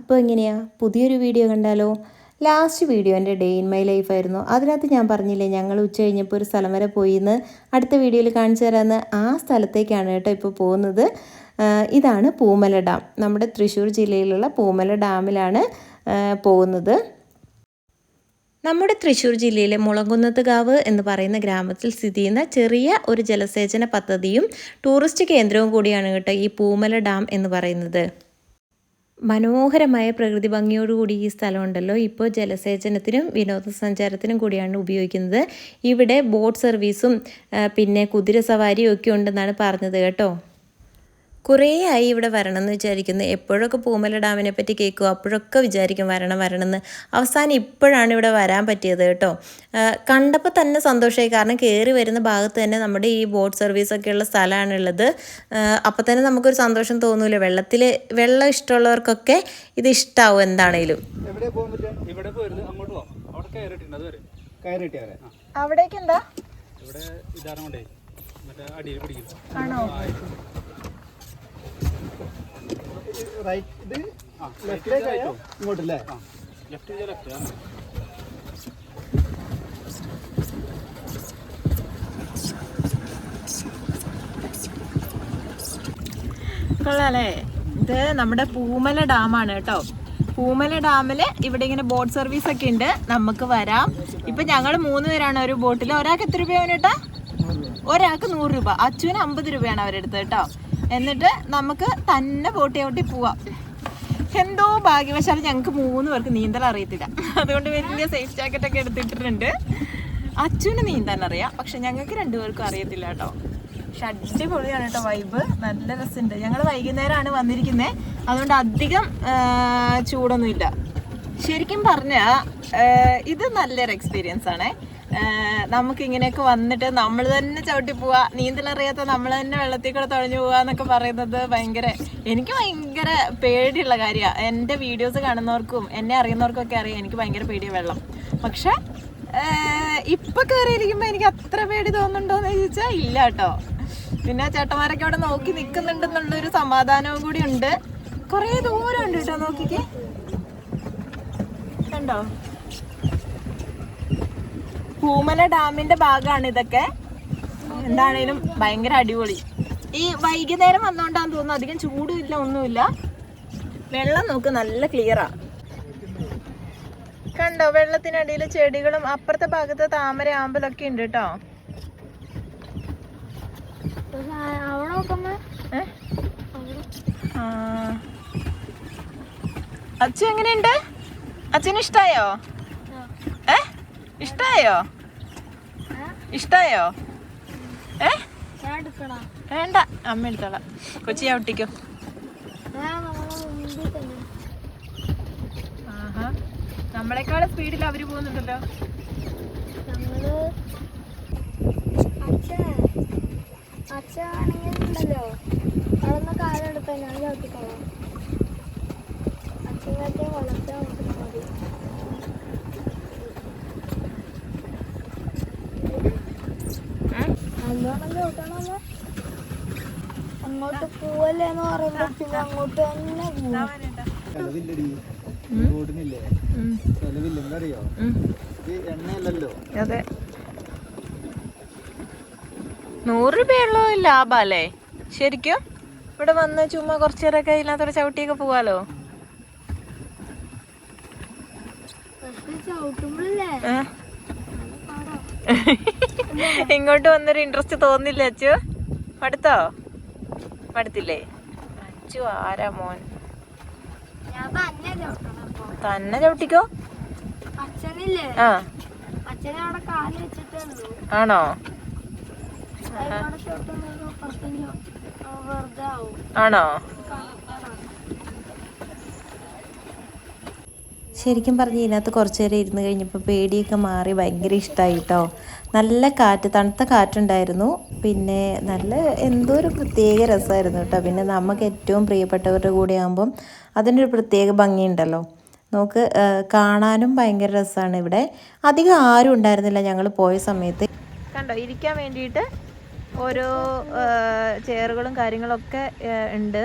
അപ്പോൾ എങ്ങനെയാ പുതിയൊരു വീഡിയോ കണ്ടാലോ? ലാസ്റ്റ് വീഡിയോ എൻ്റെ ഡേ ഇൻ മൈ ലൈഫായിരുന്നു. അതിനകത്ത് ഞാൻ പറഞ്ഞില്ലേ ഞങ്ങൾ ഉച്ച കഴിഞ്ഞപ്പോൾ ഒരു സ്ഥലം വരെ പോയിന്ന് അടുത്ത വീഡിയോയിൽ കാണിച്ചു തരാമെന്ന്. ആ സ്ഥലത്തേക്കാണ് കേട്ടോ ഇപ്പോൾ പോകുന്നത്. ഇതാണ് പൂമല ഡാം. നമ്മുടെ തൃശ്ശൂർ ജില്ലയിലുള്ള പൂമല ഡാമിലാണ് പോകുന്നത്. നമ്മുടെ തൃശ്ശൂർ ജില്ലയിലെ മുളങ്കുന്നത്തുകാവ് എന്ന് പറയുന്ന ഗ്രാമത്തിൽ സ്ഥിതി ചെയ്യുന്ന ചെറിയ ഒരു ജലസേചന പദ്ധതിയും ടൂറിസ്റ്റ് കേന്ദ്രവും കൂടിയാണ് കേട്ടോ ഈ പൂമല ഡാം എന്ന് പറയുന്നത്. മനോഹരമായ പ്രകൃതി ഭംഗിയോടുകൂടി ഈ സ്ഥലമുണ്ടല്ലോ ഇപ്പോൾ ജലസേചനത്തിനും വിനോദസഞ്ചാരത്തിനും കൂടിയാണ് ഉപയോഗിക്കുന്നത്. ഇവിടെ ബോട്ട് സർവീസും പിന്നെ കുതിര സവാരിയും ഒക്കെ ഉണ്ടെന്നാണ് പറഞ്ഞത് കേട്ടോ. കുറേ ആയി ഇവിടെ വരണം എന്ന് വിചാരിക്കുന്നു. എപ്പോഴൊക്കെ പൂമല ഡാമിനെ പറ്റി കേൾക്കും അപ്പോഴൊക്കെ വിചാരിക്കും വരണം. അവസാനം ഇപ്പോഴാണ് ഇവിടെ വരാൻ പറ്റിയത് കേട്ടോ. കണ്ടപ്പോൾ തന്നെ സന്തോഷമായി. കാരണം കയറി വരുന്ന ഭാഗത്ത് തന്നെ നമ്മുടെ ഈ ബോട്ട് സർവീസൊക്കെ ഉള്ള സ്ഥലമാണുള്ളത്. അപ്പോൾ തന്നെ നമുക്കൊരു സന്തോഷം തോന്നൂല. വെള്ളം ഇഷ്ടമുള്ളവർക്കൊക്കെ ഇത് ഇഷ്ടാവും എന്താണേലും. അവിടേക്ക് എന്താ ആണോ? ഇങ്ങോട്ടല്ലേ? കൊള്ളാല്ലേ? ഇത് നമ്മുടെ പൂമല ഡാമാണ് കേട്ടോ. പൂമല ഡാമില് ഇവിടെ ഇങ്ങനെ ബോട്ട് സർവീസ് ഒക്കെ ഉണ്ട്. നമുക്ക് വരാം. ഇപ്പൊ ഞങ്ങൾ 3 പേരാണ് ഒരു ബോട്ടിൽ. ഒരാൾക്ക് എത്ര രൂപയാണ് കേട്ടോ? ഒരാൾക്ക് 100 രൂപ. അച്ചുവിന് 50 രൂപയാണ് അവരെടുത്തത് കേട്ടോ. എന്നിട്ട് നമുക്ക് തന്നെ ബോട്ട് ചവിട്ടി പോവാം. എന്തോ ഭാഗ്യവശാൽ ഞങ്ങൾക്ക് 3 പേർക്ക് നീന്തൽ അറിയത്തില്ല. അതുകൊണ്ട് വലിയ സേഫ് ജാക്കറ്റ് ഒക്കെ എടുത്തിട്ടിട്ടുണ്ട്. അച്ചുവിന് നീന്താൻ അറിയാം, പക്ഷെ ഞങ്ങൾക്ക് 2 പേർക്കും അറിയത്തില്ല കേട്ടോ. പക്ഷെ അടിപൊളിയാണ് കേട്ടോ വൈബ്. നല്ല രസമുണ്ട്. ഞങ്ങൾ വൈകുന്നേരമാണ് വന്നിരിക്കുന്നത്, അതുകൊണ്ട് അധികം ചൂടൊന്നുമില്ല. ശരിക്കും പറഞ്ഞാൽ ഇത് നല്ലൊരു എക്സ്പീരിയൻസ് ആണ്. നമുക്കിങ്ങനെയൊക്കെ വന്നിട്ട് നമ്മൾ തന്നെ ചവിട്ടി പോവുക, നീന്തലറിയാത്ത നമ്മൾ തന്നെ വെള്ളത്തിൽ കൂടെ തുഴഞ്ഞു പോവുക എന്നൊക്കെ പറയുന്നത് എനിക്ക് ഭയങ്കര പേടിയുള്ള കാര്യമാണ്. എൻ്റെ വീഡിയോസ് കാണുന്നവർക്കും എന്നെ അറിയുന്നവർക്കും ഒക്കെ അറിയാം എനിക്ക് ഭയങ്കര പേടിയാണ് വെള്ളം. പക്ഷെ ഇപ്പം കയറിയിരിക്കുമ്പോൾ എനിക്ക് അത്ര പേടി തോന്നുന്നുണ്ടോയെന്ന് ചോദിച്ചാൽ ഇല്ല കേട്ടോ. പിന്നെ ചേട്ടന്മാരൊക്കെ അവിടെ നോക്കി നിൽക്കുന്നുണ്ടെന്നുള്ളൊരു സമാധാനവും കൂടി ഉണ്ട്. കുറേ ദൂരം ഉണ്ട് കേട്ടോ. നോക്കിക്കേ, കണ്ടോ? പൂമല ഡാമിന്റെ ഭാഗമാണ് ഇതൊക്കെ. എന്താണേലും ഭയങ്കര അടിപൊളി. ഈ വൈകുന്നേരം വന്നോണ്ടാന്ന് തോന്നുന്നു അധികം ചൂടും ഇല്ല, ഒന്നുമില്ല. വെള്ളം നോക്ക് നല്ല ക്ലിയറാ. കണ്ടോ? വെള്ളത്തിനടിയിൽ ചെടികളും അപ്പുറത്തെ ഭാഗത്ത് താമര ആമ്പലൊക്കെ ഉണ്ട് കേട്ടോ. അച്ഛ എങ്ങനെയുണ്ട്? അച്ഛന് ഇഷ്ടായോ? ഇഷ്ടായോ? വേണ്ട, അമ്മ എടുത്തോളാം. കൊച്ചി ചവിട്ടിക്കോ. ആഹാ, നമ്മളെക്കാളും സ്പീഡിൽ അവര് പോകുന്നുണ്ടല്ലോ. അച്ഛനാണെങ്കിലുണ്ടല്ലോ അതൊന്ന് കാലെടുത്ത ഞാൻ ചവിട്ടിക്കോളാം. അച്ഛനൊക്കെ വളർത്താൻ മതി. അങ്ങോട്ട് പോവല്ലേ എന്ന് പറയുമ്പോ പിന്നെ അങ്ങോട്ട് തന്നെ അതെ. 100 രൂപയുള്ളൂ ലാഭല്ലേ ശരിക്കും. ഇവിടെ വന്ന് ചുമ്മാ കുറച്ചു നേരമൊക്കെ ഇതിനകത്തോടെ ചവിട്ടിയൊക്കെ പോവാലോ. ഇങ്ങോട്ട് വന്നൊരു ഇൻട്രസ്റ്റ് തോന്നില്ല അച്ചു? മടുത്തില്ലേ? അച്ചു ആരാ മോൻ? തന്നെ ചവിട്ടിക്കോ. ആ ആണോ? ആണോ? ശരിക്കും പറഞ്ഞ് ഇതിനകത്ത് കുറച്ച് നേരം ഇരുന്ന് കഴിഞ്ഞപ്പോൾ പേടിയൊക്കെ മാറി. ഭയങ്കര ഇഷ്ടമായി കേട്ടോ. നല്ല കാറ്റ്, തണുത്ത കാറ്റുണ്ടായിരുന്നു. പിന്നെ നല്ല എന്തോ ഒരു പ്രത്യേക രസമായിരുന്നു കേട്ടോ. പിന്നെ നമുക്ക് ഏറ്റവും പ്രിയപ്പെട്ടവരുടെ കൂടെ ആകുമ്പം അതിനൊരു പ്രത്യേക ഭംഗിയുണ്ടല്ലോ. നമുക്ക് കാണാനും ഭയങ്കര രസമാണ്. ഇവിടെ അധികം ആരും ഉണ്ടായിരുന്നില്ല ഞങ്ങൾ പോയ സമയത്ത്. കണ്ടോ, ഇരിക്കാൻ വേണ്ടിയിട്ട് ഓരോ ചെയറുകളും കാര്യങ്ങളൊക്കെ ഉണ്ട്.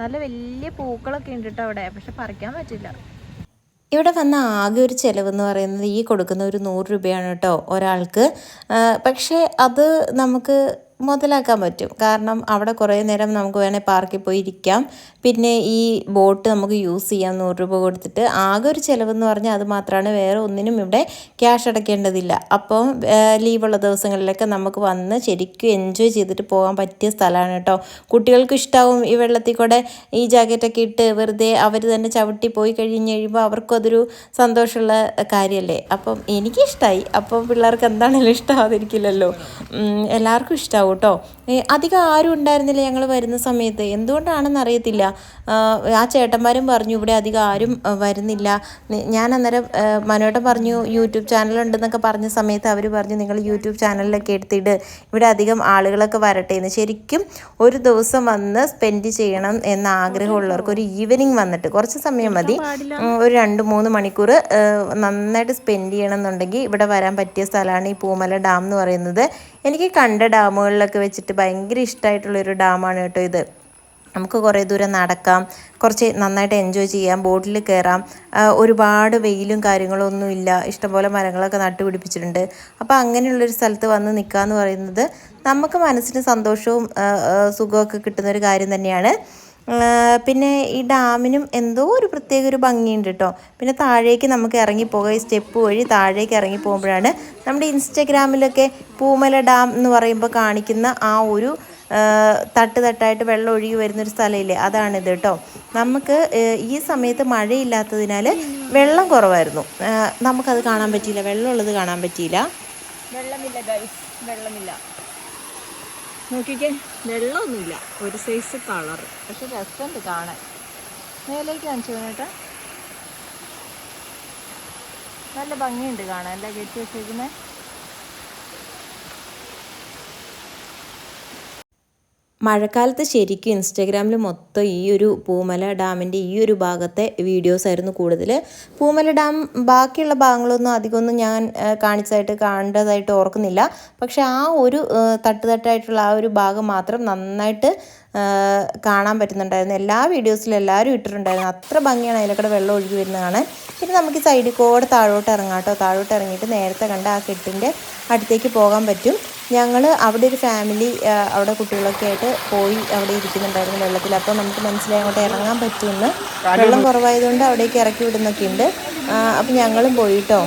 നല്ല വലിയ പൂക്കളൊക്കെ ഉണ്ട് കേട്ടോ അവിടെ, പക്ഷെ പറിക്കാൻ പറ്റില്ല. ഇവിടെ വന്ന ആകെ ഒരു ചിലവെന്ന് പറയുന്നത് ഈ കൊടുക്കുന്ന ഒരു 100 രൂപയാണ് കേട്ടോ ഒരാൾക്ക്. പക്ഷേ അത് നമുക്ക് മുതലാക്കാൻ പറ്റും. കാരണം അവിടെ കുറേ നേരം നമുക്ക് വേണേൽ പാർക്കിൽ പോയി ഇരിക്കാം. പിന്നെ ഈ ബോട്ട് നമുക്ക് യൂസ് ചെയ്യാം 100 രൂപ കൊടുത്തിട്ട്. ആകെ ഒരു ചിലവെന്ന് പറഞ്ഞാൽ അത് മാത്രമാണ്, വേറെ ഒന്നിനും ഇവിടെ ക്യാഷ് അടയ്ക്കേണ്ടതില്ല. അപ്പം ലീവുള്ള ദിവസങ്ങളിലൊക്കെ നമുക്ക് വന്ന് ശരിക്കും എൻജോയ് ചെയ്തിട്ട് പോകാൻ പറ്റിയ സ്ഥലമാണ് കേട്ടോ. കുട്ടികൾക്ക് ഇഷ്ടമാവും ഈ വെള്ളത്തിൽ കൂടെ ഈ ജാക്കറ്റൊക്കെ ഇട്ട് വെറുതെ അവർ തന്നെ ചവിട്ടി പോയി കഴിയുമ്പോൾ അവർക്കും അതൊരു സന്തോഷമുള്ള കാര്യമല്ലേ. അപ്പം എനിക്കിഷ്ടമായി. അപ്പം പിള്ളേർക്ക് എന്താണെങ്കിലും ഇഷ്ടമാവാതിരിക്കില്ലല്ലോ. എല്ലാവർക്കും ഇഷ്ടമാവും കേട്ടോ. അധികം ആരും ഉണ്ടായിരുന്നില്ല ഞങ്ങൾ വരുന്ന സമയത്ത്, എന്തുകൊണ്ടാണെന്ന് അറിയത്തില്ല. ആ ചേട്ടന്മാരും പറഞ്ഞു ഇവിടെ അധികം ആരും വരുന്നില്ല. ഞാൻ അന്നേരം മനോട്ടം പറഞ്ഞു യൂട്യൂബ് ചാനലുണ്ടെന്നൊക്കെ പറഞ്ഞ സമയത്ത് അവർ പറഞ്ഞു നിങ്ങൾ യൂട്യൂബ് ചാനലിലൊക്കെ എടുത്തിട്ട് ഇവിടെ അധികം ആളുകളൊക്കെ വരട്ടെ എന്ന്. ശരിക്കും ഒരു ദിവസം വന്ന് സ്പെൻഡ് ചെയ്യണം എന്ന ആഗ്രഹമുള്ളവർക്ക് ഒരു ഈവനിങ് വന്നിട്ട് കുറച്ച് സമയം മതി, ഒരു 2-3 മണിക്കൂർ നന്നായിട്ട് സ്പെൻഡ് ചെയ്യണം എന്നുണ്ടെങ്കിൽ ഇവിടെ വരാൻ പറ്റിയ സ്ഥലമാണ് ഈ പൂമല ഡാം എന്ന് പറയുന്നത്. എനിക്ക് കണ്ട ഡാമുകളിലൊക്കെ വെച്ചിട്ട് ഭയങ്കര ഇഷ്ടമായിട്ടുള്ളൊരു ഡാമാണ് കേട്ടോ ഇത്. നമുക്ക് കുറേ ദൂരം നടക്കാം, കുറച്ച് നന്നായിട്ട് എൻജോയ് ചെയ്യാം, ബോട്ടിൽ കയറാം. ഒരുപാട് വെയിലും കാര്യങ്ങളും ഒന്നുമില്ല, ഇഷ്ടംപോലെ മരങ്ങളൊക്കെ നട്ടുപിടിപ്പിച്ചിട്ടുണ്ട്. അപ്പോൾ അങ്ങനെയുള്ളൊരു സ്ഥലത്ത് വന്ന് നിൽക്കുക എന്ന് പറയുന്നത് നമുക്ക് മനസ്സിന് സന്തോഷവും സുഖമൊക്കെ കിട്ടുന്നൊരു കാര്യം തന്നെയാണ്. പിന്നെ ഈ ഡാമിനും എന്തോ ഒരു പ്രത്യേക ഒരു ഭംഗിയുണ്ട് കേട്ടോ. പിന്നെ താഴേക്ക് നമുക്ക് ഇറങ്ങിപ്പോകാം, ഈ സ്റ്റെപ്പ് വഴി താഴേക്ക് ഇറങ്ങി പോകുമ്പോഴാണ് നമ്മുടെ ഇൻസ്റ്റഗ്രാമിലൊക്കെ പൂമല ഡാം എന്ന് പറയുമ്പോൾ കാണിക്കുന്ന ആ ഒരു തട്ടായിട്ട് വെള്ളം ഒഴുകി വരുന്നൊരു സ്ഥലമില്ലേ, അതാണിത് കേട്ടോ. നമുക്ക് ഈ സമയത്ത് മഴയില്ലാത്തതിനാൽ വെള്ളം കുറവായിരുന്നു, നമുക്കത് കാണാൻ പറ്റിയില്ല, വെള്ളമുള്ളത് കാണാൻ പറ്റിയില്ല. വെള്ളമില്ല ഗൈസ്, വെള്ളമില്ല. നോക്കിക്കേ, വെള്ളമൊന്നുമില്ല, ഒരു സൈസ് കളർ, പക്ഷെ രസമുണ്ട് കാണാൻ. മേലേക്ക് കാണിച്ചു കേട്ടോ, നല്ല ഭംഗിയുണ്ട് കാണാൻ, അല്ല കെട്ടി വെച്ചിരിക്കുന്നത്. മഴക്കാലത്ത് ശരിക്കും ഇൻസ്റ്റാഗ്രാമിൽ മൊത്തം ഈ ഒരു പൂമല ഡാമിൻ്റെ ഈ ഒരു ഭാഗത്തെ വീഡിയോസായിരുന്നു കൂടുതൽ. പൂമല ഡാം ബാക്കിയുള്ള ഭാഗങ്ങളൊന്നും അധികമൊന്നും ഞാൻ കണ്ടതായിട്ട് ഓർക്കുന്നില്ല. പക്ഷെ ആ ഒരു തട്ടായിട്ടുള്ള ആ ഒരു ഭാഗം മാത്രം നന്നായിട്ട് കാണാൻ പറ്റുന്നുണ്ടായിരുന്നു. എല്ലാ വീഡിയോസിലും എല്ലാവരും ഇട്ടിട്ടുണ്ടായിരുന്നു. അത്ര ഭംഗിയാണ് അതിലൂടെ വെള്ളം ഒഴുകി വരുന്നത് കാണാൻ. പിന്നെ നമുക്ക് സൈഡിൽ കൂടെ താഴോട്ട് ഇറങ്ങാം കേട്ടോ. താഴോട്ട് ഇറങ്ങിയിട്ട് നേരത്തെ കണ്ട ആ കെട്ടിൻ്റെ അടുത്തേക്ക് പോകാൻ പറ്റും. ഞങ്ങൾ അവിടെ ഒരു ഫാമിലി അവിടെ കുട്ടികളൊക്കെ ആയിട്ട് പോയി അവിടെ ഇരിക്കുന്നുണ്ടായിരുന്നു വെള്ളത്തിൽ. അപ്പോൾ നമുക്ക് മനസ്സിലായി അങ്ങോട്ട് ഇറങ്ങാൻ പറ്റുമെന്ന്. വെള്ളം കുറവായതുകൊണ്ട് അവിടേക്ക് ഇറക്കി വിടുന്നൊക്കെ ഉണ്ട്. അപ്പം ഞങ്ങളും പോയിട്ടോ.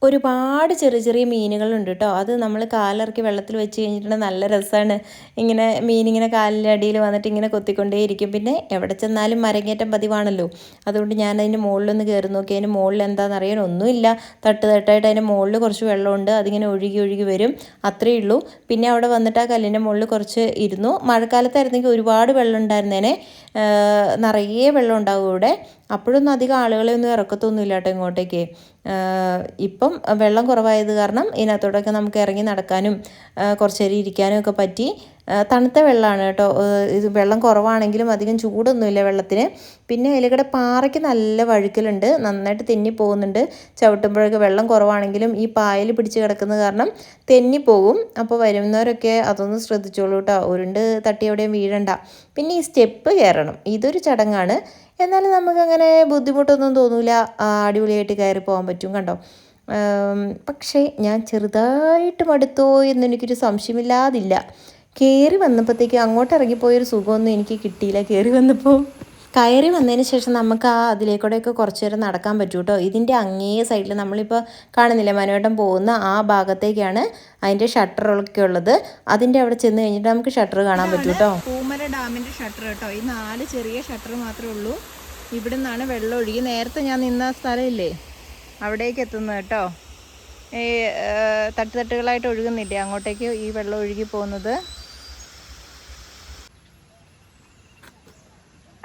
ഒരുപാട് ചെറിയ ചെറിയ മീനുകളുണ്ട് കേട്ടോ. അത് നമ്മൾ കാലിറക്കി വെള്ളത്തിൽ വെച്ച് കഴിഞ്ഞിട്ടുണ്ടെങ്കിൽ നല്ല രസമാണ്. ഇങ്ങനെ മീനിങ്ങനെ കാലിൻ്റെ അടിയിൽ വന്നിട്ട് ഇങ്ങനെ കൊത്തിക്കൊണ്ടേയിരിക്കും. പിന്നെ എവിടെ ചെന്നാലും മരങ്ങേറ്റം പതിവാണല്ലോ, അതുകൊണ്ട് ഞാൻ അതിൻ്റെ മുകളിലൊന്ന് കയറി നോക്കി. അതിന് മുകളിൽ എന്താണെന്ന് അറിയാൻ ഒന്നുമില്ല, തട്ടായിട്ട് അതിൻ്റെ മുകളിൽ കുറച്ച് വെള്ളമുണ്ട്, അതിങ്ങനെ ഒഴുകി വരും, അത്രയേ ഉള്ളൂ. പിന്നെ അവിടെ വന്നിട്ട് ആ കല്ലിൻ്റെ മുകളിൽ കുറച്ച് ഇരുന്നു. മഴക്കാലത്തായിരുന്നെങ്കിൽ ഒരുപാട് വെള്ളം ഉണ്ടായിരുന്നേനെ, നിറയെ വെള്ളം ഉണ്ടാവും ഇവിടെ. അപ്പോഴൊന്നും അധികം ആളുകളെ ഒന്നും ഇറക്കത്തൊന്നുമില്ല കേട്ടോ ഇങ്ങോട്ടേക്ക്. ഇപ്പം വെള്ളം കുറവായത് കാരണം ഇതിനകത്തോടൊക്കെ നമുക്ക് ഇറങ്ങി നടക്കാനും കുറച്ച് നേരം ഇരിക്കാനും ഒക്കെ പറ്റി. തണുത്ത വെള്ളമാണ് കേട്ടോ. ഇത് വെള്ളം കുറവാണെങ്കിലും അധികം ചൂടൊന്നുമില്ല വെള്ളത്തിന്. പിന്നെ അതിലൂടെ പാറയ്ക്ക് നല്ല വഴുക്കലുണ്ട്, നന്നായിട്ട് തെന്നി പോകുന്നുണ്ട്. ചവിട്ടുമ്പോഴൊക്കെ വെള്ളം കുറവാണെങ്കിലും ഈ പായൽ പിടിച്ച് കിടക്കുന്നത് കാരണം തെന്നിപ്പോകും. അപ്പോൾ വരുന്നവരൊക്കെ അതൊന്ന് ശ്രദ്ധിച്ചോളൂ കേട്ടോ, ഉരുണ്ട് തട്ടി എവിടെയും വീഴണ്ട. പിന്നെ ഈ സ്റ്റെപ്പ് കയറണം, ഇതൊരു ചടങ്ങാണ്. എന്നാലും നമുക്കങ്ങനെ ബുദ്ധിമുട്ടൊന്നും തോന്നില്ല, അടിപൊളിയായിട്ട് കയറി പോകാൻ പറ്റും കണ്ടോ. പക്ഷേ ഞാൻ ചെറുതായിട്ട് മടുത്തോ എന്നെനിക്കൊരു സംശയമില്ലാതില്ല. കയറി വന്നപ്പോഴത്തേക്കും അങ്ങോട്ട് ഇറങ്ങിപ്പോയൊരു സുഖമൊന്നും എനിക്ക് കിട്ടിയില്ല. കയറി വന്നതിന് ശേഷം നമുക്ക് ആ അതിലേക്കൂടെയൊക്കെ കുറച്ച് നേരം നടക്കാൻ പറ്റും കേട്ടോ. ഇതിൻ്റെ അങ്ങേ സൈഡിൽ നമ്മളിപ്പോൾ കാണുന്നില്ല മനോട്ടം പോകുന്ന ആ ഭാഗത്തേക്കാണ് അതിൻ്റെ ഷട്ടറൊക്കെ ഉള്ളത്. അതിൻ്റെ അവിടെ ചെന്ന് കഴിഞ്ഞിട്ട് നമുക്ക് ഷട്ടർ കാണാൻ പറ്റും കേട്ടോ. പൂമല ഡാമിൻ്റെ ഷട്ടർ കേട്ടോ. ഈ 4 ചെറിയ ഷട്ടർ മാത്രമേ ഉള്ളൂ. ഇവിടെ നിന്നാണ് വെള്ളം ഒഴുകി. നേരത്തെ ഞാൻ നിന്ന സ്ഥലമില്ലേ അവിടേക്ക് എത്തുന്നത് കേട്ടോ. ഈ തട്ടുകളായിട്ട് ഒഴുകുന്നില്ലേ അങ്ങോട്ടേക്ക് ഈ വെള്ളം ഒഴുകി പോകുന്നത്.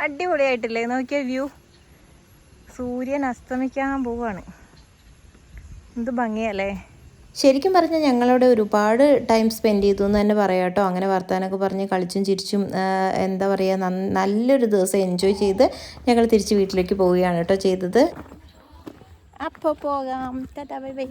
അടിപൊളിയായിട്ടില്ലേ, നോക്കിയ വ്യൂ. സൂര്യൻ അസ്തമിക്കാൻ പോവാണ്, എന്ത് ഭംഗിയല്ലേ. ശരിക്കും പറഞ്ഞാൽ ഞങ്ങളവിടെ ഒരുപാട് ടൈം സ്പെൻഡ് ചെയ്തു എന്ന് തന്നെ പറയാം കേട്ടോ. അങ്ങനെ വർത്താനൊക്കെ പറഞ്ഞ് കളിച്ചും ചിരിച്ചും എന്താ പറയുക, നല്ലൊരു ദിവസം എൻജോയ് ചെയ്ത് ഞങ്ങൾ തിരിച്ച് വീട്ടിലേക്ക് പോവുകയാണ് കേട്ടോ ചെയ്തത്. അപ്പോൾ പോകാം. Tata bye bye.